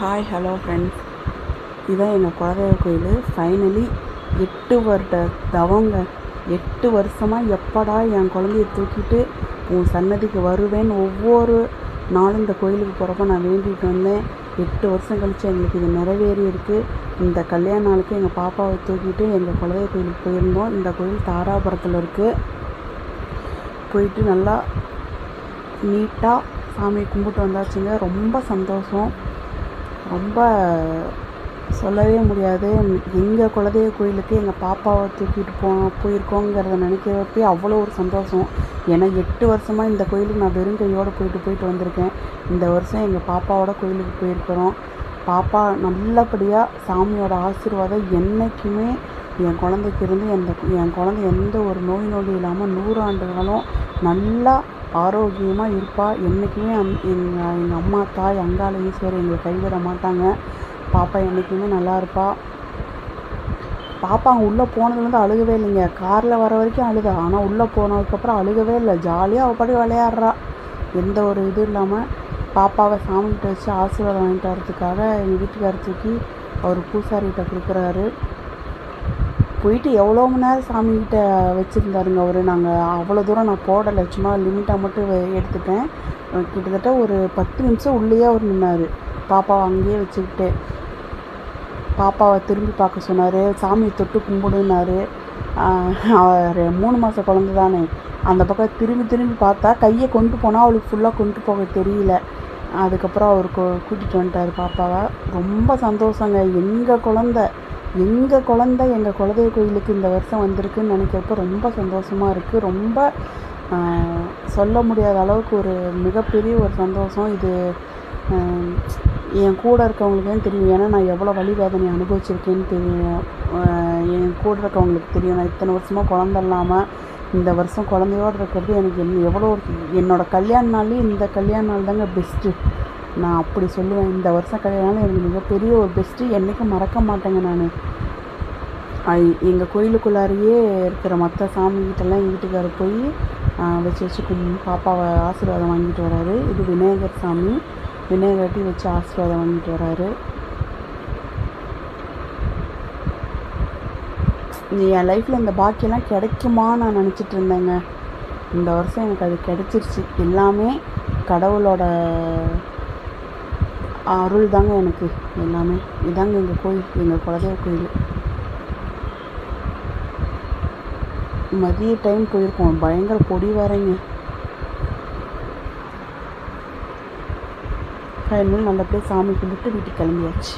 Hi hello friends, இதுதான் எங்கள் குலதெய்வ கோயில். ஃபைனலி 8 வருட தவங்க. 8 வருஷமாக எப்படா என் குழந்தைய தூக்கிட்டு உன் சன்னதிக்கு வருவேன்னு ஒவ்வொரு நாளும் இந்த கோயிலுக்கு போகிறப்ப நான் வேண்டிகிட்டு வந்தேன். 8 வருஷம் கழித்து எங்களுக்கு இது நிறைவேறி இருக்குது. இந்த கல்யாண நாளுக்கு எங்கள் பாப்பாவை தூக்கிட்டு எங்கள் குலதெய்வ கோயிலுக்கு போயிருந்தோம். இந்த கோயில் தாராபுரத்தில் இருக்குது. போயிட்டு நல்லா நீட்டாக சாமி கும்பிட்டு வந்தாச்சுங்க. ரொம்ப சந்தோஷம். ரொம்ப சொல்லவே முடியாது. எங்கள் குலதெய்வ கோயிலுக்கு எங்கள் பாப்பாவை தூக்கிட்டு போயிருக்கோங்கிறத நினைக்கிறப்பே அவ்வளோ ஒரு சந்தோஷம். ஏன்னா 8 வருஷமாக இந்த கோயிலுக்கு நான் வெறும் கையோடு போயிட்டு வந்திருக்கேன். இந்த வருஷம் எங்கள் பாப்பாவோட கோயிலுக்கு போயிருக்கிறோம். பாப்பா நல்லபடியாக சாமியோட ஆசீர்வாதம் என்றைக்குமே என் குழந்தைக்கு இருந்து என் குழந்தை எந்த ஒரு நோய் இல்லாமல் 100 ஆண்டு காலம் நல்லா ஆரோக்கியமாக இருப்பாள். என்றைக்குமே எங்கள் அம்மா தாய் அங்காள ஈஸ்வரர் எங்களை கைவிட மாட்டாங்க. பாப்பா என்றைக்குமே நல்லா இருப்பாள். பாப்பா அங்கே உள்ளே போனதுலேருந்து அழுகவே இல்லைங்க. காரில் வர வரைக்கும் அழுதா, ஆனால் உள்ளே போனதுக்கப்புறம் அழுகவே இல்லை. ஜாலியாக அவள் பாட்டுக்கு விளையாடுறா. எந்த ஒரு இது இல்லாமல் பாப்பாவை சாமிகிட்ட வச்சு ஆசீர்வாதம் வாங்கிட்டு வரதுக்காக எங்கள் வீட்டுக்காரர் தூக்கி அவர் பூசாரிகிட்ட கொடுக்குறாரு. போயிட்டு எவ்வளோ மணி நேரம் சாமிகிட்ட வச்சுருந்தாருங்க அவர். நாங்கள் அவ்வளோ தூரம் நான் போடலை, சும்மா லிமிட்டாக மட்டும் எடுத்துட்டேன். கிட்டத்தட்ட ஒரு 10 நிமிஷம் உள்ளேயே அவர் நின்னார். பாப்பாவை அங்கேயே வச்சுக்கிட்டு பாப்பாவை திரும்பி பார்க்க சொன்னார். சாமியை தொட்டு கும்பிடுனாரு. அவர் 3 மாத குழந்தை தானே, அந்த பக்கம் திரும்பி பார்த்தா கையை கொண்டு போனால் அவளுக்கு ஃபுல்லாக கொண்டு போக தெரியல. அதுக்கப்புறம் அவர் கூட்டிகிட்டு வந்துட்டார் பாப்பாவை. ரொம்ப சந்தோஷங்க. எங்கள் குழந்தை எங்கள் குலதெய்வ கோயிலுக்கு இந்த வருஷம் வந்திருக்குன்னு நினைக்கிறப்ப ரொம்ப சந்தோஷமாக இருக்குது. ரொம்ப சொல்ல முடியாத அளவுக்கு ஒரு மிகப்பெரிய ஒரு சந்தோஷம் இது. என் கூட இருக்கவங்களுக்கே தெரியும். ஏன்னா நான் எவ்வளோ வலி வேதனை அனுபவிச்சிருக்கேன்னு தெரியும். என் கூட இருக்கவங்களுக்கு தெரியும். நான் இத்தனை வருஷமாக குழந்த இல்லாமல் இந்த வருஷம் குழந்தையோடு இருக்கிறது எனக்கு எவ்வளோ என்னோடய கல்யாண நாள்லேயும் இந்த கல்யாண நாள் தாங்க பெஸ்ட்டு. நான் அப்படி சொல்லுவேன். இந்த வருஷம் கல்யாணம் எனக்கு மிகப்பெரிய ஒரு பெஸ்ட்டு. என்றைக்கும் மறக்க மாட்டேங்க. நான் எங்கள் கோயிலுக்குள்ளாரையே இருக்கிற மற்ற சாமிகிட்டெல்லாம் எங்கள் வீட்டுக்காரர் போய் வச்சு பாப்பாவை ஆசீர்வாதம் வாங்கிட்டு வராரு. இது விநாயகர் சாமி. விநாயகர்ட்டி வச்சு ஆசீர்வாதம் வாங்கிட்டு வராரு. என் லைஃப்பில் இந்த பாக்கியெல்லாம் கிடைக்குமா நான் நினச்சிட்டு இருந்தேங்க. இந்த வருஷம் எனக்கு அது கிடைச்சிருச்சு. எல்லாமே கடவுளோட அருள் தாங்க எனக்கு எல்லாமே. இதாங்க எங்கள் கோயில், எங்கள் குலதெய்வ கோயில். மதிய டைம் போயிருக்கோம். பயங்கர பொடி வரைங்க. ஃபைனல் நல்லபடியாக சாமி கும்பிட்டு வீட்டுக்கு கிளம்பியாச்சு.